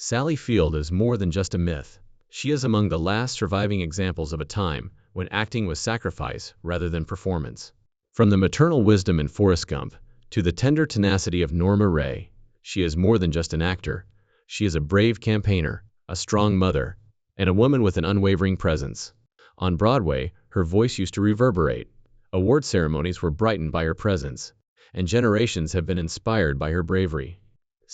Sally Field is more than just a myth. She is among the last surviving examples of a time when acting was sacrifice rather than performance. From the maternal wisdom in Forrest Gump to the tender tenacity of Norma Ray, she is more than just an actor. She is a brave campaigner, a strong mother, and a woman with an unwavering presence. On Broadway, her voice used to reverberate. Award ceremonies were brightened by her presence, and generations have been inspired by her bravery.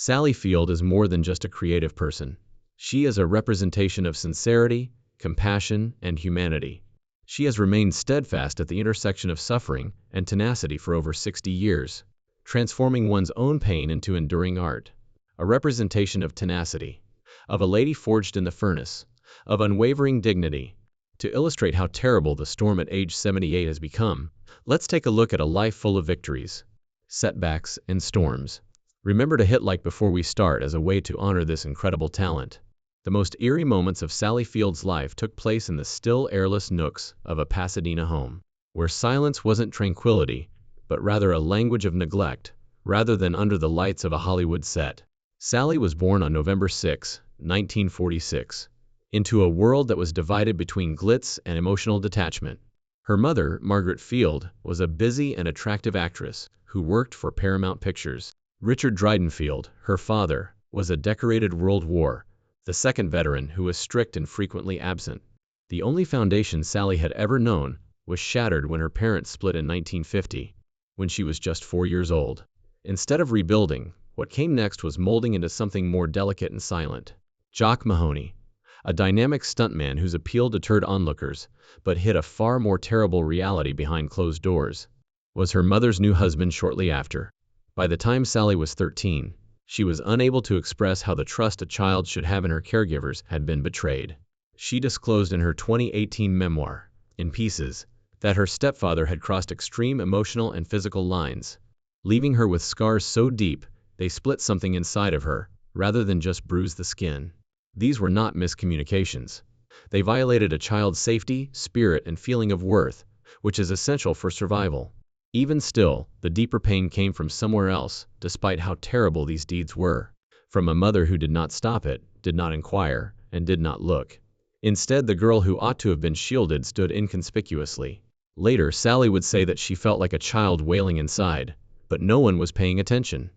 Sally Field is more than just a creative person. She is a representation of sincerity, compassion, and humanity. She has remained steadfast at the intersection of suffering and tenacity for over 60 years, transforming one's own pain into enduring art. A representation of tenacity, of a lady forged in the furnace, of unwavering dignity. To illustrate how terrible the storm at age 78 has become, let's take a look at a life full of victories, setbacks, and storms. Remember to hit like before we start as a way to honor this incredible talent. The most eerie moments of Sally Field's life took place in the still, airless nooks of a Pasadena home, where silence wasn't tranquility, but rather a language of neglect, rather than under the lights of a Hollywood set. Sally was born on November 6, 1946, into a world that was divided between glitz and emotional detachment. Her mother, Margaret Field, was a busy and attractive actress who worked for Paramount Pictures. Richard Dryden Field, her father, was a decorated World War II veteran who was strict and frequently absent. The only foundation Sally had ever known was shattered when her parents split in 1950, when she was just 4 years old. Instead of rebuilding, what came next was molding into something more delicate and silent. Jock Mahoney, a dynamic stuntman whose appeal deterred onlookers, but hid a far more terrible reality behind closed doors, was her mother's new husband shortly after. By the time Sally was 13, she was unable to express how the trust a child should have in her caregivers had been betrayed. She disclosed in her 2018 memoir, In Pieces, that her stepfather had crossed extreme emotional and physical lines, leaving her with scars so deep they split something inside of her, rather than just bruise the skin. These were not miscommunications. They violated a child's safety, spirit, and feeling of worth, which is essential for survival. Even still, the deeper pain came from somewhere else, despite how terrible these deeds were. From a mother who did not stop it, did not inquire, and did not look. Instead, the girl who ought to have been shielded stood inconspicuously. Later, Sally would say that she felt like a child wailing inside, but no one was paying attention.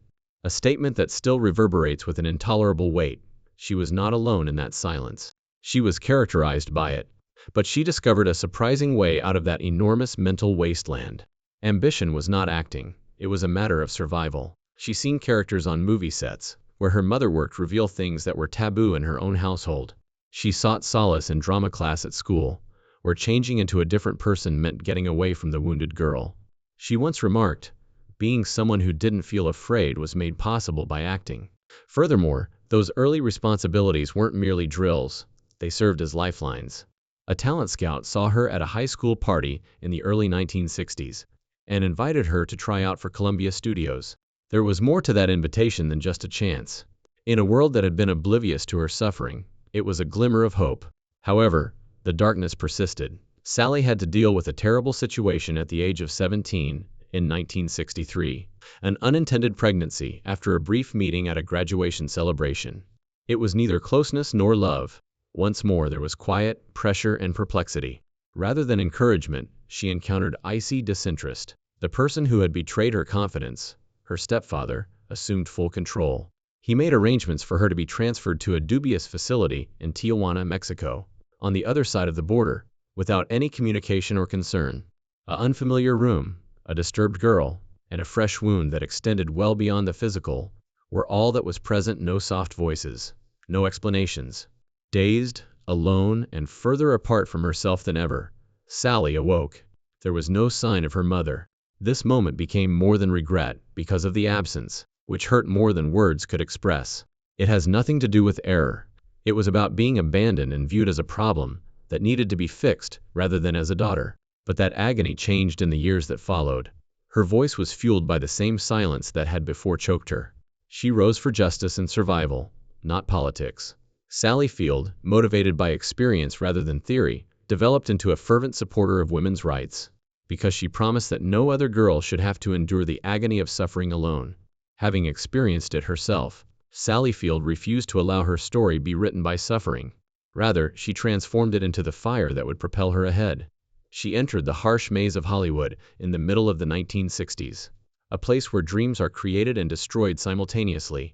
A statement that still reverberates with an intolerable weight. She was not alone in that silence. She was characterized by it, but she discovered a surprising way out of that enormous mental wasteland. Ambition was not acting, it was a matter of survival. She seen characters on movie sets, where her mother worked, reveal things that were taboo in her own household. She sought solace in drama class at school, where changing into a different person meant getting away from the wounded girl. She once remarked, being someone who didn't feel afraid was made possible by acting. Furthermore, those early responsibilities weren't merely drills, they served as lifelines. A talent scout saw her at a high school party in the early 1960s, and invited her to try out for Columbia Studios. There was more to that invitation than just a chance. In a world that had been oblivious to her suffering, it was a glimmer of hope. However, the darkness persisted. Sally had to deal with a terrible situation at the age of 17 in 1963, an unintended pregnancy after a brief meeting at a graduation celebration. It was neither closeness nor love. Once more there was quiet, pressure, and perplexity. Rather than encouragement, she encountered icy disinterest. The person who had betrayed her confidence, her stepfather, assumed full control. He made arrangements for her to be transferred to a dubious facility in Tijuana, Mexico, on the other side of the border, without any communication or concern. An unfamiliar room, a disturbed girl, and a fresh wound that extended well beyond the physical were all that was present. No soft voices, no explanations. Dazed, alone, and further apart from herself than ever, Sally awoke. There was no sign of her mother. This moment became more than regret because of the absence, which hurt more than words could express. It has nothing to do with error. It was about being abandoned and viewed as a problem that needed to be fixed rather than as a daughter. But that agony changed in the years that followed. Her voice was fueled by the same silence that had before choked her. She rose for justice and survival, not politics. Sally Field, motivated by experience rather than theory, developed into a fervent supporter of women's rights, because she promised that no other girl should have to endure the agony of suffering alone. Having experienced it herself, Sally Field refused to allow her story be written by suffering. Rather, she transformed it into the fire that would propel her ahead. She entered the harsh maze of Hollywood in the middle of the 1960s, a place where dreams are created and destroyed simultaneously,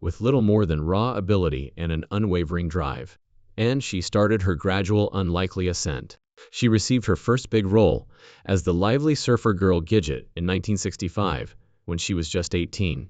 with little more than raw ability and an unwavering drive. And she started her gradual, unlikely ascent. She received her first big role as the lively surfer girl Gidget in 1965, when she was just 18.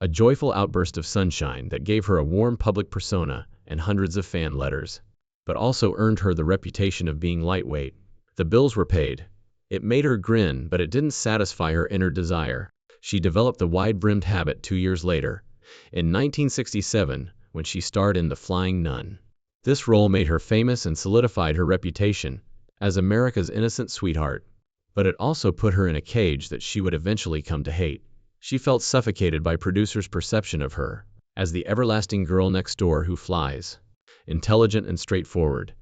A joyful outburst of sunshine that gave her a warm public persona and hundreds of fan letters, but also earned her the reputation of being lightweight. The bills were paid. It made her grin, but it didn't satisfy her inner desire. She developed the wide-brimmed habit 2 years later, in 1967, when she starred in The Flying Nun. This role made her famous and solidified her reputation as America's innocent sweetheart, but it also put her in a cage that she would eventually come to hate. She felt suffocated by producers' perception of her as the everlasting girl next door who flies. Intelligent and straightforward.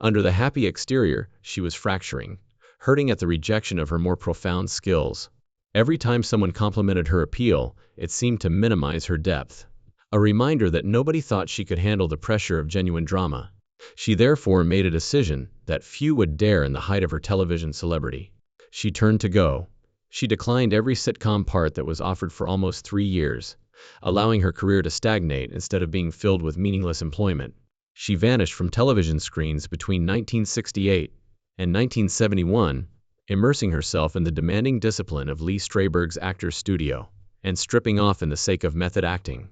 Under the happy exterior, she was fracturing, hurting at the rejection of her more profound skills. Every time someone complimented her appeal, it seemed to minimize her depth. A reminder that nobody thought she could handle the pressure of genuine drama. She therefore made a decision that few would dare in the height of her television celebrity. She turned to go. She declined every sitcom part that was offered for almost 3 years, allowing her career to stagnate instead of being filled with meaningless employment. She vanished from television screens between 1968 and 1971, immersing herself in the demanding discipline of Lee Strasberg's Actors Studio, and stripping off in the sake of method acting.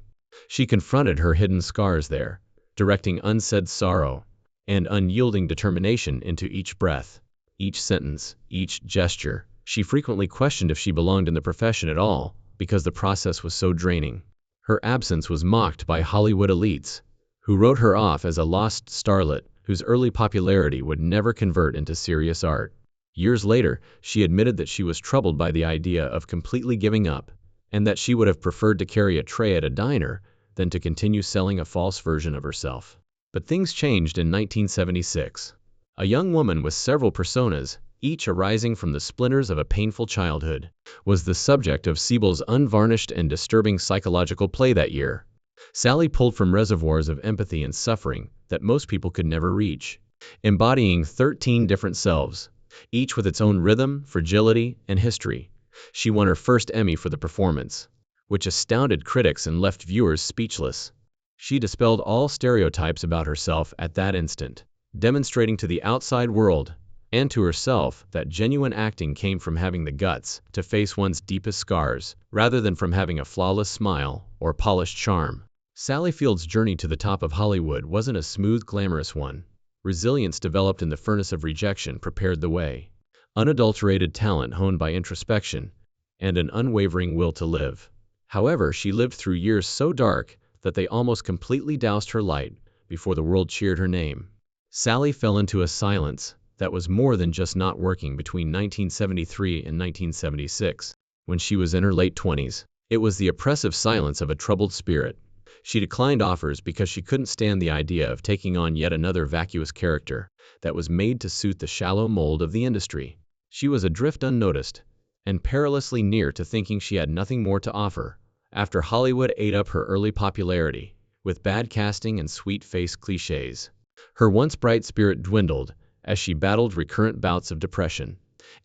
She confronted her hidden scars there, directing unsaid sorrow and unyielding determination into each breath, each sentence, each gesture. She frequently questioned if she belonged in the profession at all, because the process was so draining. Her absence was mocked by Hollywood elites, who wrote her off as a lost starlet whose early popularity would never convert into serious art. Years later, she admitted that she was troubled by the idea of completely giving up, and that she would have preferred to carry a tray at a diner than to continue selling a false version of herself. But things changed in 1976. A young woman with several personas, each arising from the splinters of a painful childhood, was the subject of Siebel's unvarnished and disturbing psychological play that year. Sally pulled from reservoirs of empathy and suffering that most people could never reach, embodying 13 different selves, each with its own rhythm, fragility, and history. She won her first Emmy for the performance, which astounded critics and left viewers speechless. She dispelled all stereotypes about herself at that instant, demonstrating to the outside world and to herself that genuine acting came from having the guts to face one's deepest scars, rather than from having a flawless smile or polished charm. Sally Field's journey to the top of Hollywood wasn't a smooth, glamorous one. Resilience developed in the furnace of rejection prepared the way. Unadulterated talent honed by introspection, and an unwavering will to live. However, she lived through years so dark that they almost completely doused her light before the world cheered her name. Sally fell into a silence that was more than just not working between 1973 and 1976, when she was in her late 20s. It was the oppressive silence of a troubled spirit. She declined offers because she couldn't stand the idea of taking on yet another vacuous character that was made to suit the shallow mold of the industry. She was adrift unnoticed, and perilously near to thinking she had nothing more to offer, after Hollywood ate up her early popularity with bad casting and sweet-faced cliches. Her once bright spirit dwindled as she battled recurrent bouts of depression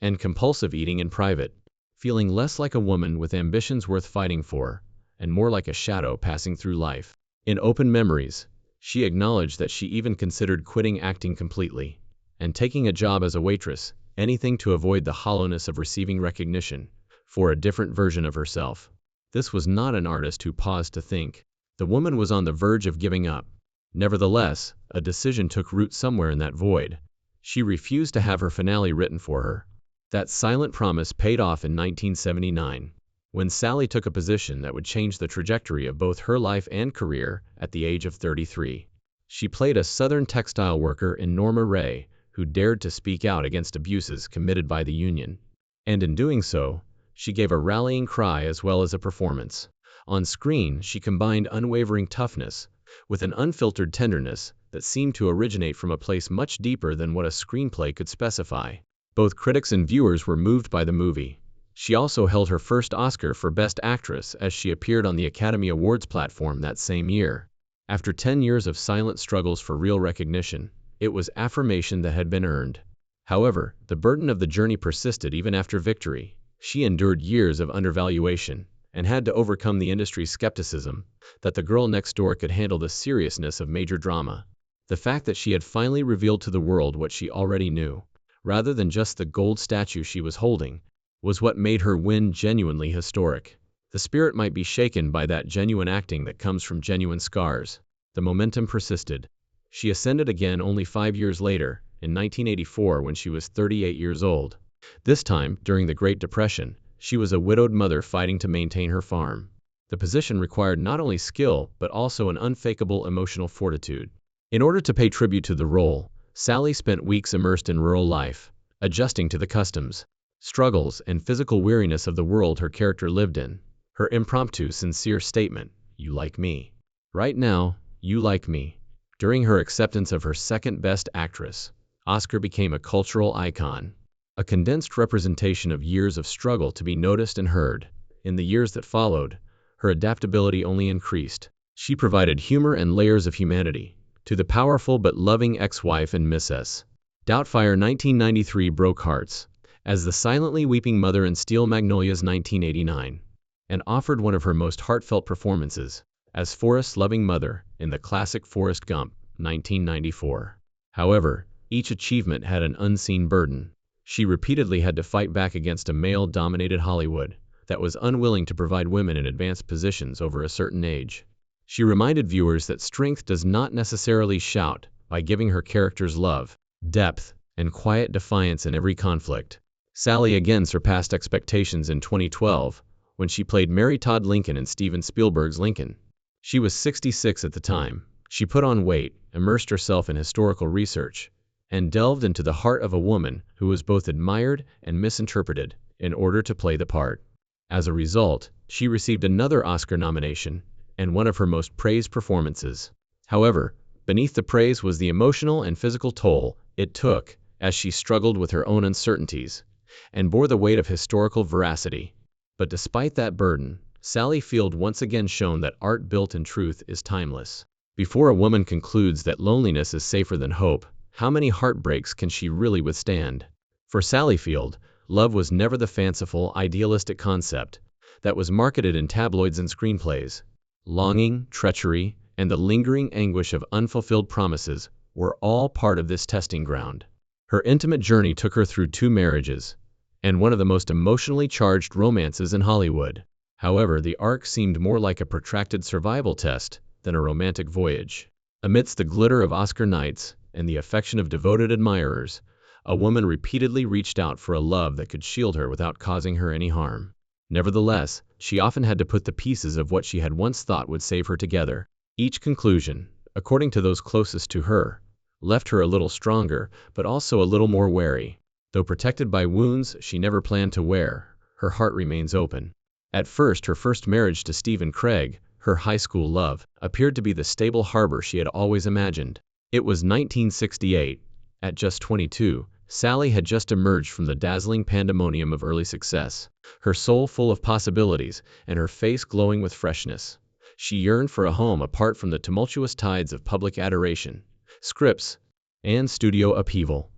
and compulsive eating in private, feeling less like a woman with ambitions worth fighting for, and more like a shadow passing through life. In Open Memories, she acknowledged that she even considered quitting acting completely and taking a job as a waitress, anything to avoid the hollowness of receiving recognition for a different version of herself. This was not an artist who paused to think. The woman was on the verge of giving up. Nevertheless, a decision took root somewhere in that void. She refused to have her finale written for her. That silent promise paid off in 1979, when Sally took a position that would change the trajectory of both her life and career at the age of 33. She played a Southern textile worker in Norma Rae, who dared to speak out against abuses committed by the union. And in doing so, she gave a rallying cry as well as a performance. On screen, she combined unwavering toughness with an unfiltered tenderness that seemed to originate from a place much deeper than what a screenplay could specify. Both critics and viewers were moved by the movie. She also held her first Oscar for Best Actress as she appeared on the Academy Awards platform that same year. After 10 years of silent struggles for real recognition, it was affirmation that had been earned. However, the burden of the journey persisted even after victory. She endured years of undervaluation and had to overcome the industry's skepticism that the girl next door could handle the seriousness of major drama. The fact that she had finally revealed to the world what she already knew, rather than just the gold statue she was holding, was what made her win genuinely historic. The spirit might be shaken by that genuine acting that comes from genuine scars. The momentum persisted. She ascended again only 5 years later, in 1984 when she was 38 years old. This time, during the Great Depression, she was a widowed mother fighting to maintain her farm. The position required not only skill but also an unfakeable emotional fortitude. In order to pay tribute to the role, Sally spent weeks immersed in rural life, adjusting to the customs, struggles, and physical weariness of the world her character lived in. Her impromptu, sincere statement, "You like me. Right now, you like me," during her acceptance of her second Best Actress Oscar became a cultural icon, a condensed representation of years of struggle to be noticed and heard. In the years that followed, her adaptability only increased. She provided humor and layers of humanity to the powerful but loving ex-wife in Mrs. Doubtfire 1993 broke hearts, as the silently weeping mother in Steel Magnolias 1989, and offered one of her most heartfelt performances, as Forrest's loving mother in the classic Forrest Gump 1994. However, each achievement had an unseen burden. She repeatedly had to fight back against a male-dominated Hollywood that was unwilling to provide women in advanced positions over a certain age. She reminded viewers that strength does not necessarily shout, by giving her characters love, depth, and quiet defiance in every conflict. Sally again surpassed expectations in 2012, when she played Mary Todd Lincoln in Steven Spielberg's Lincoln. She was 66 at the time. She put on weight, immersed herself in historical research, and delved into the heart of a woman who was both admired and misinterpreted in order to play the part. As a result, she received another Oscar nomination and one of her most praised performances. However, beneath the praise was the emotional and physical toll it took as she struggled with her own uncertainties and bore the weight of historical veracity. But despite that burden, Sally Field once again shown that art built in truth is timeless. Before a woman concludes that loneliness is safer than hope, how many heartbreaks can she really withstand? For Sally Field, love was never the fanciful, idealistic concept that was marketed in tabloids and screenplays. Longing, treachery, and the lingering anguish of unfulfilled promises were all part of this testing ground. Her intimate journey took her through 2 marriages and one of the most emotionally charged romances in Hollywood. However, the arc seemed more like a protracted survival test than a romantic voyage. Amidst the glitter of Oscar nights and the affection of devoted admirers, a woman repeatedly reached out for a love that could shield her without causing her any harm. Nevertheless, she often had to put the pieces of what she had once thought would save her together. Each conclusion, according to those closest to her, left her a little stronger, but also a little more wary. Though protected by wounds she never planned to wear, her heart remains open. At first, her first marriage to Stephen Craig, her high school love, appeared to be the stable harbor she had always imagined. It was 1968. At just 22, Sally had just emerged from the dazzling pandemonium of early success, her soul full of possibilities and her face glowing with freshness. She yearned for a home apart from the tumultuous tides of public adoration, scripts, and studio upheaval.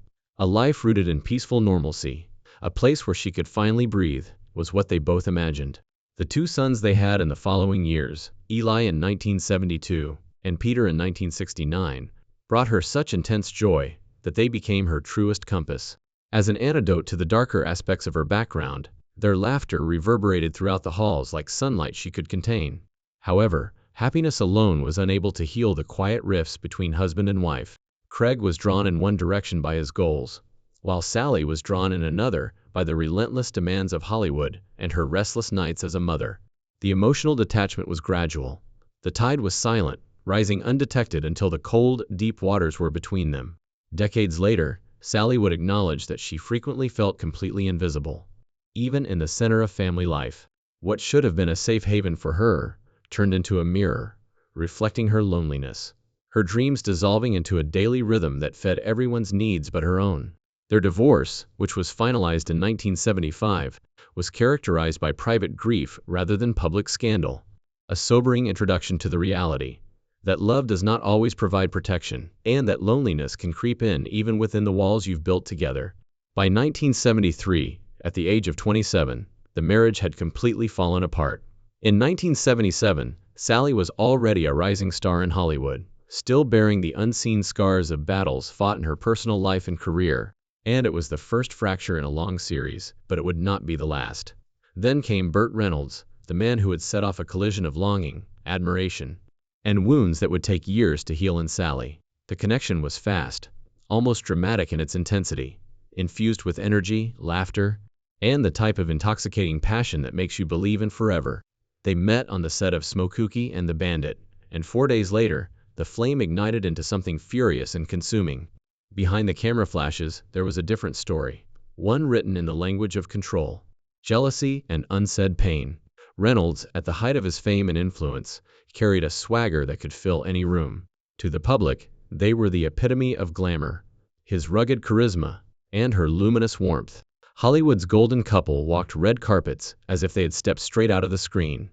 A life rooted in peaceful normalcy, a place where she could finally breathe, was what they both imagined. The 2 sons they had in the following years, Eli in 1972 and Peter in 1969, brought her such intense joy that they became her truest compass. As an antidote to the darker aspects of her background, their laughter reverberated throughout the halls like sunlight she could contain. However, happiness alone was unable to heal the quiet rifts between husband and wife. Craig was drawn in one direction by his goals, while Sally was drawn in another by the relentless demands of Hollywood and her restless nights as a mother. The emotional detachment was gradual. The tide was silent, rising undetected until the cold, deep waters were between them. Decades later, Sally would acknowledge that she frequently felt completely invisible, even in the center of family life. What should have been a safe haven for her turned into a mirror, reflecting her loneliness, her dreams dissolving into a daily rhythm that fed everyone's needs but her own. Their divorce, which was finalized in 1975, was characterized by private grief rather than public scandal. A sobering introduction to the reality that love does not always provide protection, and that loneliness can creep in even within the walls you've built together. By 1973, at the age of 27, the marriage had completely fallen apart. In 1977, Sally was already a rising star in Hollywood, still bearing the unseen scars of battles fought in her personal life and career, and it was the first fracture in a long series, but it would not be the last. Then came Burt Reynolds, the man who had set off a collision of longing, admiration, and wounds that would take years to heal in Sally. The connection was fast, almost dramatic in its intensity, infused with energy, laughter, and the type of intoxicating passion that makes you believe in forever. They met on the set of Smokey and the Bandit, and 4 days later, the flame ignited into something furious and consuming. Behind the camera flashes, there was a different story, one written in the language of control, jealousy, and unsaid pain. Reynolds, at the height of his fame and influence, carried a swagger that could fill any room. To the public, they were the epitome of glamour, his rugged charisma, and her luminous warmth. Hollywood's golden couple walked red carpets as if they had stepped straight out of the screen.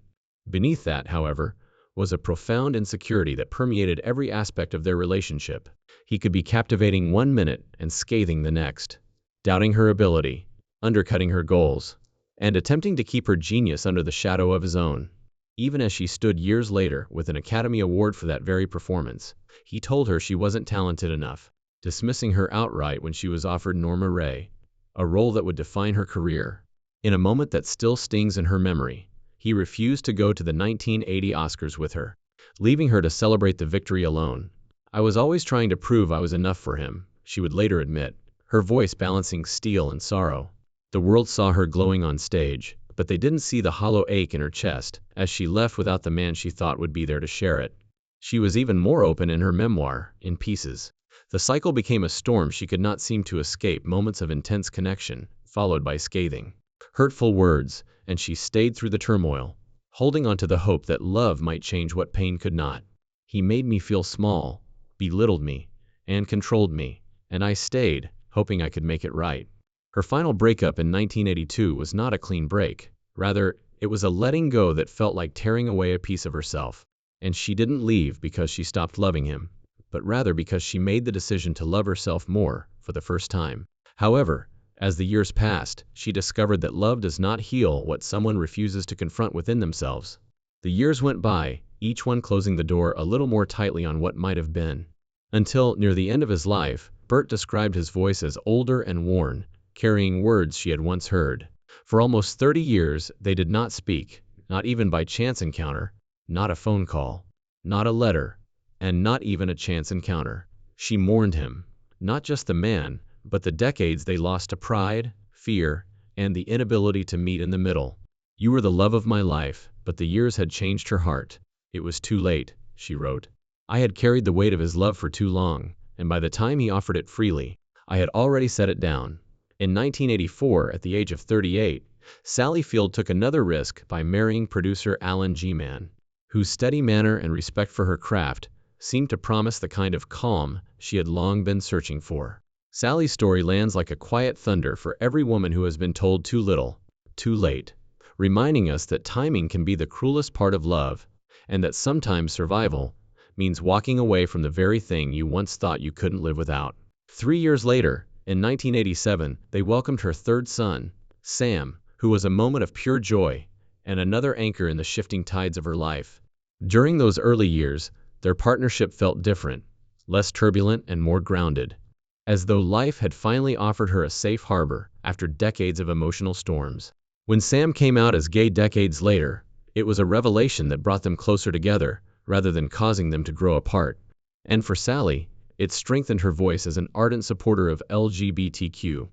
Beneath that, however, was a profound insecurity that permeated every aspect of their relationship. He could be captivating one minute and scathing the next, doubting her ability, undercutting her goals, and attempting to keep her genius under the shadow of his own. Even as she stood years later with an Academy Award for that very performance, he told her she wasn't talented enough, dismissing her outright when she was offered Norma Rae, a role that would define her career. In a moment that still stings in her memory, he refused to go to the 1980 Oscars with her, leaving her to celebrate the victory alone. "I was always trying to prove I was enough for him," she would later admit, her voice balancing steel and sorrow. The world saw her glowing on stage, but they didn't see the hollow ache in her chest as she left without the man she thought would be there to share it. She was even more open in her memoir, In Pieces. The cycle became a storm she could not seem to escape, moments of intense connection, followed by scathing, hurtful words, and she stayed through the turmoil, holding on to the hope that love might change what pain could not. "He made me feel small, belittled me, and controlled me, and I stayed, hoping I could make it right." Her final breakup in 1982 was not a clean break. Rather, it was a letting go that felt like tearing away a piece of herself. And she didn't leave because she stopped loving him, but rather because she made the decision to love herself more for the first time. However, as the years passed, she discovered that love does not heal what someone refuses to confront within themselves. The years went by, each one closing the door a little more tightly on what might have been. Until, near the end of his life, Burt described his voice as older and worn, carrying words she had once heard. For almost 30 years, they did not speak, not even by chance encounter, not a phone call, not a letter, and not even a chance encounter. She mourned him, not just the man, but the decades they lost to pride, fear, and the inability to meet in the middle. "You were the love of my life, but the years had changed her heart. It was too late," she wrote. "I had carried the weight of his love for too long, and by the time he offered it freely, I had already set it down." In 1984, at the age of 38, Sally Field took another risk by marrying producer Alan G. Mann, whose steady manner and respect for her craft seemed to promise the kind of calm she had long been searching for. Sally's story lands like a quiet thunder for every woman who has been told too little, too late, reminding us that timing can be the cruelest part of love, and that sometimes survival means walking away from the very thing you once thought you couldn't live without. 3 years later, in 1987, they welcomed her third son, Sam, who was a moment of pure joy and another anchor in the shifting tides of her life. During those early years, their partnership felt different, less turbulent and more grounded, as though life had finally offered her a safe harbor after decades of emotional storms. When Sam came out as gay decades later, it was a revelation that brought them closer together rather than causing them to grow apart. And for Sally, it strengthened her voice as an ardent supporter of LGBTQ+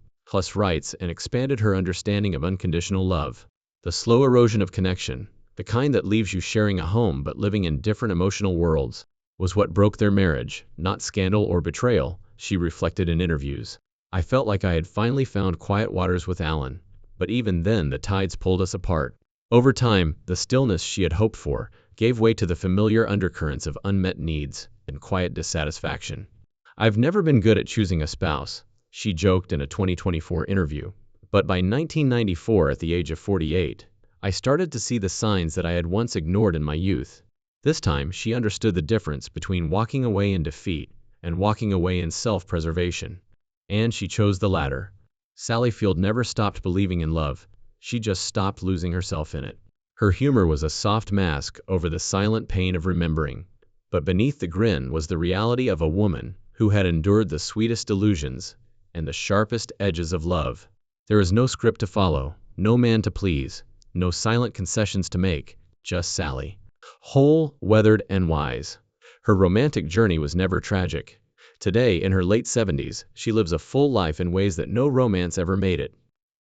rights and expanded her understanding of unconditional love. The slow erosion of connection, the kind that leaves you sharing a home but living in different emotional worlds, was what broke their marriage, not scandal or betrayal, she reflected in interviews. "I felt like I had finally found quiet waters with Alan, but even then the tides pulled us apart." Over time, the stillness she had hoped for gave way to the familiar undercurrents of unmet needs and quiet dissatisfaction. "I've never been good at choosing a spouse," she joked in a 2024 interview. But by 1994, at the age of 48, I started to see the signs that I had once ignored in my youth. This time, she understood the difference between walking away in defeat and walking away in self-preservation. And she chose the latter. Sally Field never stopped believing in love. She just stopped losing herself in it. Her humor was a soft mask over the silent pain of remembering. But beneath the grin was the reality of a woman who had endured the sweetest delusions and the sharpest edges of love. There is no script to follow, no man to please, no silent concessions to make, just Sally. Whole, weathered, and wise. Her romantic journey was never tragic. Today, in her late 70s, she lives a full life in ways that no romance ever made it.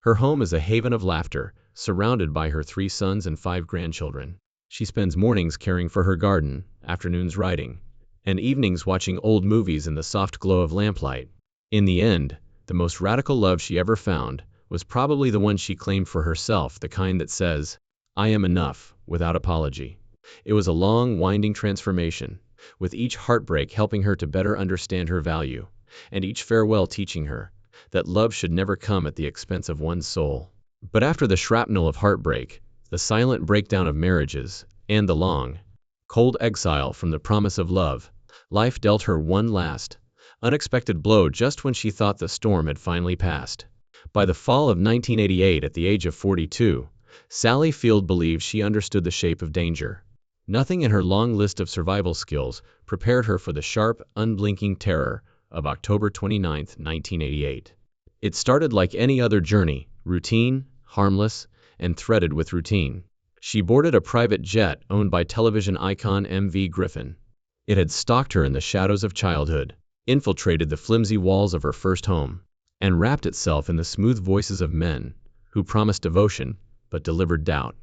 Her home is a haven of laughter, surrounded by her 3 sons and 5 grandchildren. She spends mornings caring for her garden, afternoons writing, and evenings watching old movies in the soft glow of lamplight. In the end, the most radical love she ever found was probably the one she claimed for herself, the kind that says, "I am enough," without apology. It was a long, winding transformation, with each heartbreak helping her to better understand her value, and each farewell teaching her that love should never come at the expense of one's soul. But after the shrapnel of heartbreak, the silent breakdown of marriages, and the long, cold exile from the promise of love, life dealt her one last, unexpected blow just when she thought the storm had finally passed. By the fall of 1988, at the age of 42, Sally Field believed she understood the shape of danger. Nothing in her long list of survival skills prepared her for the sharp, unblinking terror of October 29, 1988. It started like any other journey, routine, harmless, and threaded with routine. She boarded a private jet owned by television icon M.V. Griffin. It had stalked her in the shadows of childhood, infiltrated the flimsy walls of her first home, and wrapped itself in the smooth voices of men who promised devotion but delivered doubt.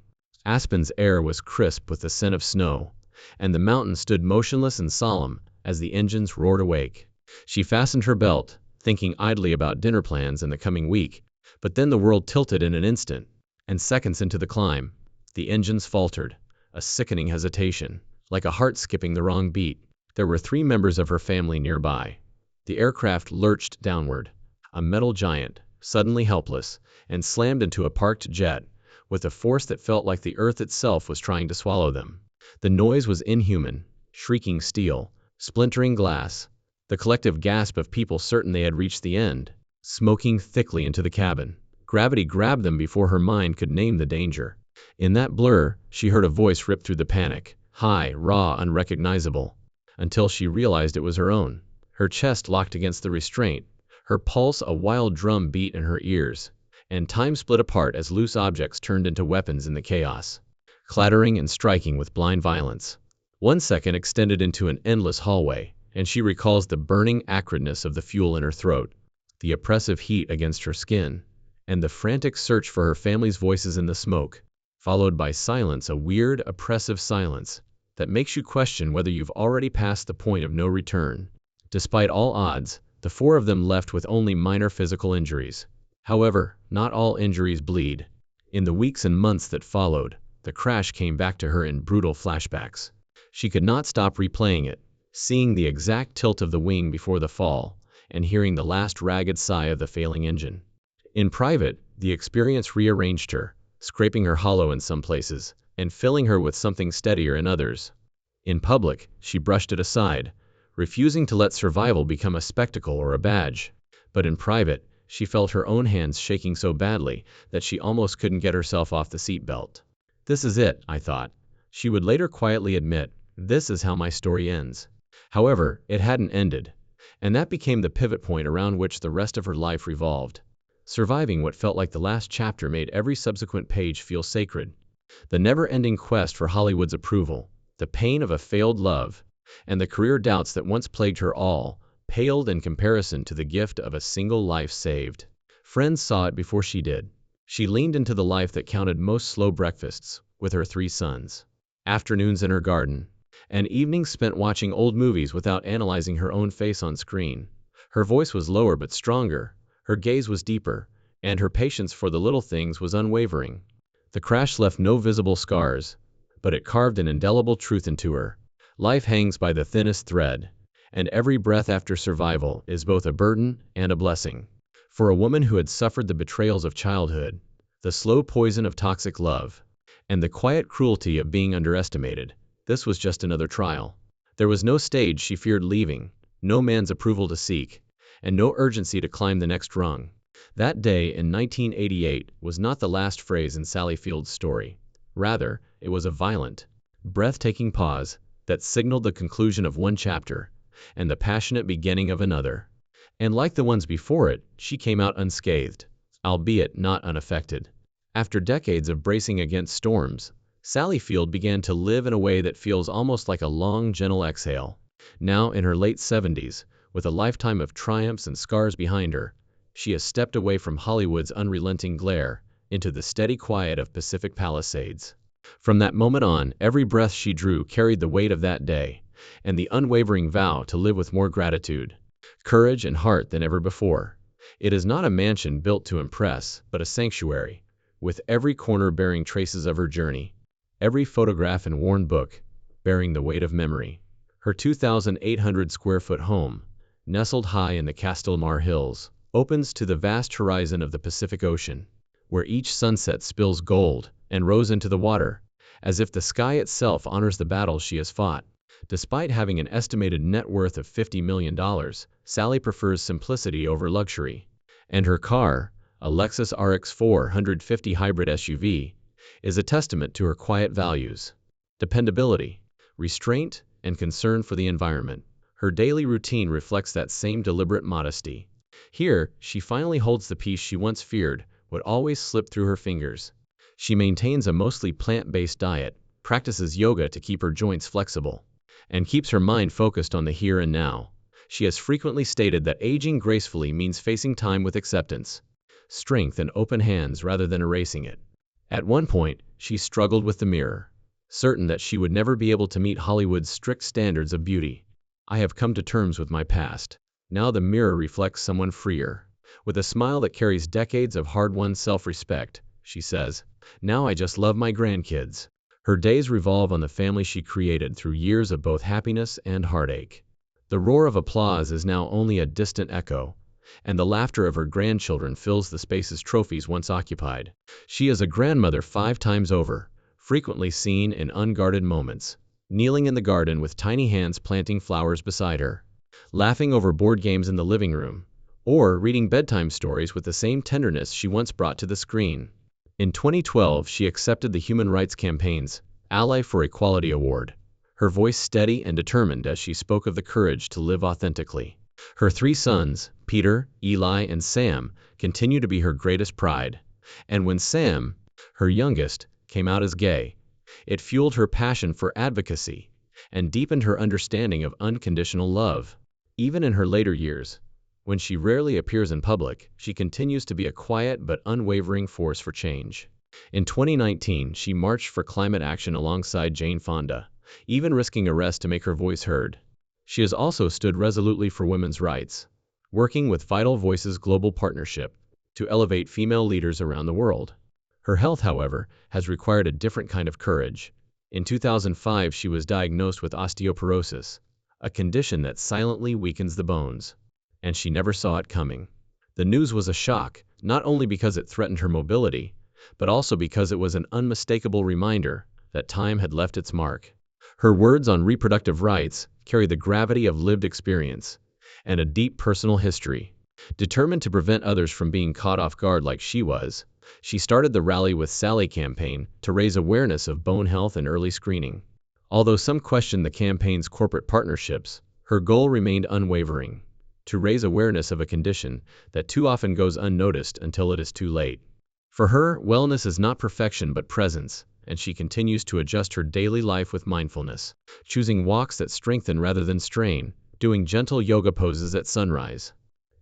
Aspen's air was crisp with the scent of snow, and the mountains stood motionless and solemn as the engines roared awake. She fastened her belt, thinking idly about dinner plans in the coming week, but then the world tilted in an instant, and seconds into the climb, the engines faltered, a sickening hesitation, like a heart skipping the wrong beat. There were 3 members of her family nearby. The aircraft lurched downward, a metal giant, suddenly helpless, and slammed into a parked jet, with a force that felt like the earth itself was trying to swallow them. The noise was inhuman, shrieking steel, splintering glass, the collective gasp of people certain they had reached the end, smoking thickly into the cabin. Gravity grabbed them before her mind could name the danger. In that blur, she heard a voice rip through the panic, high, raw, unrecognizable, until she realized it was her own. Her chest locked against the restraint, her pulse a wild drum beat in her ears, and time split apart as loose objects turned into weapons in the chaos, clattering and striking with blind violence. 1 second extended into an endless hallway, and she recalls the burning acridness of the fuel in her throat, the oppressive heat against her skin, and the frantic search for her family's voices in the smoke, followed by silence, a weird, oppressive silence that makes you question whether you've already passed the point of no return. Despite all odds, the 4 of them left with only minor physical injuries. However, not all injuries bleed. In the weeks and months that followed, the crash came back to her in brutal flashbacks. She could not stop replaying it, seeing the exact tilt of the wing before the fall, and hearing the last ragged sigh of the failing engine. In private, the experience rearranged her, scraping her hollow in some places, and filling her with something steadier in others. In public, she brushed it aside, refusing to let survival become a spectacle or a badge. But in private, she felt her own hands shaking so badly that she almost couldn't get herself off the seatbelt. "This is it," I thought. She would later quietly admit, "This is how my story ends." However, it hadn't ended, and that became the pivot point around which the rest of her life revolved. Surviving what felt like the last chapter made every subsequent page feel sacred. The never-ending quest for Hollywood's approval, the pain of a failed love, and the career doubts that once plagued her all paled in comparison to the gift of a single life saved. Friends saw it before she did. She leaned into the life that counted most: slow breakfasts with her 3 sons, afternoons in her garden, and evenings spent watching old movies without analyzing her own face on screen. Her voice was lower but stronger, her gaze was deeper, and her patience for the little things was unwavering. The crash left no visible scars, but it carved an indelible truth into her. Life hangs by the thinnest thread, and every breath after survival is both a burden and a blessing. For a woman who had suffered the betrayals of childhood, the slow poison of toxic love, and the quiet cruelty of being underestimated, this was just another trial. There was no stage she feared leaving, no man's approval to seek, and no urgency to climb the next rung. That day in 1988 was not the last phrase in Sally Field's story. Rather, it was a violent, breathtaking pause that signaled the conclusion of one chapter and the passionate beginning of another. And like the ones before it, she came out unscathed, albeit not unaffected. After decades of bracing against storms, Sally Field began to live in a way that feels almost like a long, gentle exhale. Now in her late 70s, with a lifetime of triumphs and scars behind her, she has stepped away from Hollywood's unrelenting glare into the steady quiet of Pacific Palisades. From that moment on, every breath she drew carried the weight of that day, and the unwavering vow to live with more gratitude, courage, and heart than ever before. It is not a mansion built to impress, but a sanctuary, with every corner bearing traces of her journey, every photograph and worn book bearing the weight of memory. Her 2,800-square-foot home, nestled high in the Castelmar Hills, opens to the vast horizon of the Pacific Ocean, where each sunset spills gold and rose into the water, as if the sky itself honors the battles she has fought. Despite having an estimated net worth of $50 million, Sally prefers simplicity over luxury, and her car, a Lexus RX 450 hybrid SUV, is a testament to her quiet values: dependability, restraint, and concern for the environment. Her daily routine reflects that same deliberate modesty. Here, she finally holds the peace she once feared would always slip through her fingers. She maintains a mostly plant-based diet, practices yoga to keep her joints flexible, and keeps her mind focused on the here and now. She has frequently stated that aging gracefully means facing time with acceptance, strength, and open hands rather than erasing it. At one point, she struggled with the mirror, certain that she would never be able to meet Hollywood's strict standards of beauty. "I have come to terms with my past. Now the mirror reflects someone freer, with a smile that carries decades of hard-won self-respect," she says. "Now I just love my grandkids." Her days revolve on the family she created through years of both happiness and heartache. The roar of applause is now only a distant echo, and the laughter of her grandchildren fills the spaces trophies once occupied. She is a grandmother 5 times over, frequently seen in unguarded moments, kneeling in the garden with tiny hands planting flowers beside her, laughing over board games in the living room, or reading bedtime stories with the same tenderness she once brought to the screen. In 2012, she accepted the Human Rights Campaign's Ally for Equality Award, her voice steady and determined as she spoke of the courage to live authentically. Her 3 sons, Peter, Eli, and Sam, continue to be her greatest pride. And when Sam, her youngest, came out as gay, it fueled her passion for advocacy and deepened her understanding of unconditional love. Even in her later years, when she rarely appears in public, she continues to be a quiet but unwavering force for change. In 2019, she marched for climate action alongside Jane Fonda, even risking arrest to make her voice heard. She has also stood resolutely for women's rights, working with Vital Voices Global Partnership to elevate female leaders around the world. Her health, however, has required a different kind of courage. In 2005, she was diagnosed with osteoporosis, a condition that silently weakens the bones, and she never saw it coming. The news was a shock, not only because it threatened her mobility, but also because it was an unmistakable reminder that time had left its mark. Her words on reproductive rights carry the gravity of lived experience and a deep personal history. Determined to prevent others from being caught off guard like she was, she started the Rally with Sally campaign to raise awareness of bone health and early screening. Although some questioned the campaign's corporate partnerships, her goal remained unwavering: to raise awareness of a condition that too often goes unnoticed until it is too late. For her, wellness is not perfection but presence, and she continues to adjust her daily life with mindfulness, choosing walks that strengthen rather than strain, doing gentle yoga poses at sunrise,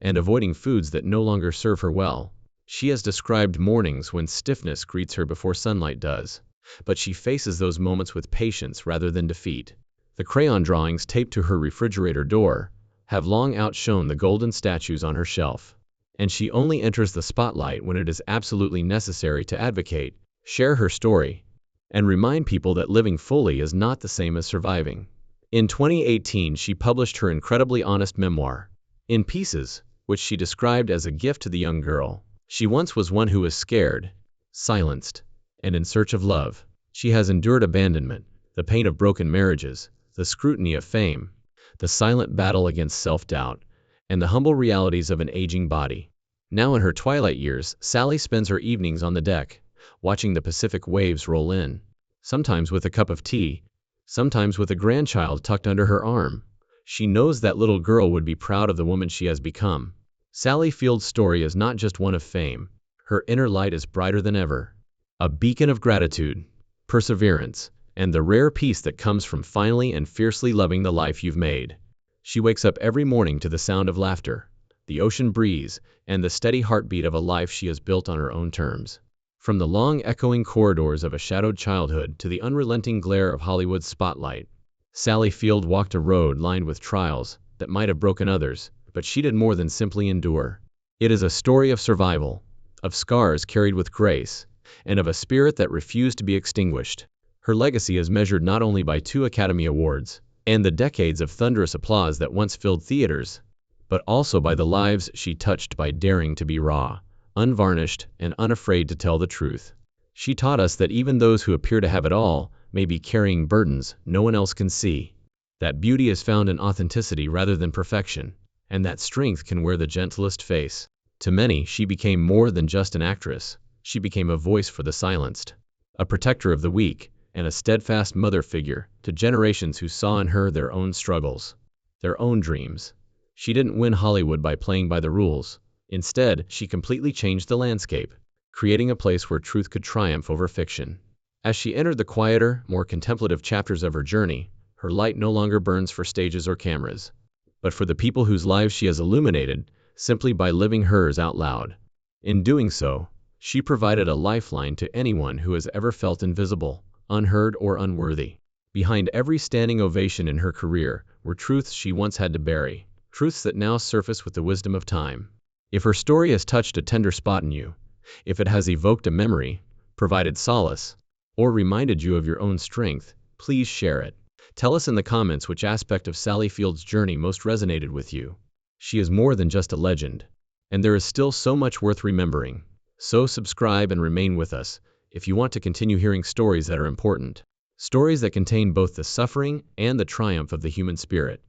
and avoiding foods that no longer serve her well. She has described mornings when stiffness greets her before sunlight does, but she faces those moments with patience rather than defeat. The crayon drawings taped to her refrigerator door have long outshone the golden statues on her shelf, and she only enters the spotlight when it is absolutely necessary to advocate, share her story, and remind people that living fully is not the same as surviving. In 2018, she published her incredibly honest memoir, In Pieces, which she described as a gift to the young girl. She once was one who was scared, silenced, and in search of love. She has endured abandonment, the pain of broken marriages, the scrutiny of fame, the silent battle against self-doubt, and the humble realities of an aging body. Now in her twilight years, Sally spends her evenings on the deck, watching the Pacific waves roll in, sometimes with a cup of tea, sometimes with a grandchild tucked under her arm. She knows that little girl would be proud of the woman she has become. Sally Field's story is not just one of fame. Her inner light is brighter than ever, a beacon of gratitude, perseverance, and the rare peace that comes from finally and fiercely loving the life you've made. She wakes up every morning to the sound of laughter, the ocean breeze, and the steady heartbeat of a life she has built on her own terms. From the long echoing corridors of a shadowed childhood to the unrelenting glare of Hollywood's spotlight, Sally Field walked a road lined with trials that might have broken others, but she did more than simply endure. It is a story of survival, of scars carried with grace, and of a spirit that refused to be extinguished. Her legacy is measured not only by 2 Academy Awards and the decades of thunderous applause that once filled theaters, but also by the lives she touched by daring to be raw, unvarnished, and unafraid to tell the truth. She taught us that even those who appear to have it all may be carrying burdens no one else can see, that beauty is found in authenticity rather than perfection, and that strength can wear the gentlest face. To many, she became more than just an actress. She became a voice for the silenced, a protector of the weak, and a steadfast mother figure to generations who saw in her their own struggles, their own dreams. She didn't win Hollywood by playing by the rules. Instead, she completely changed the landscape, creating a place where truth could triumph over fiction. As she entered the quieter, more contemplative chapters of her journey, her light no longer burns for stages or cameras, but for the people whose lives she has illuminated simply by living hers out loud. In doing so, she provided a lifeline to anyone who has ever felt invisible, unheard, or unworthy. Behind every standing ovation in her career were truths she once had to bury, truths that now surface with the wisdom of time. If her story has touched a tender spot in you, if it has evoked a memory, provided solace, or reminded you of your own strength, please share it. Tell us in the comments which aspect of Sally Field's journey most resonated with you. She is more than just a legend, and there is still so much worth remembering. So subscribe and remain with us if you want to continue hearing stories that are important, stories that contain both the suffering and the triumph of the human spirit.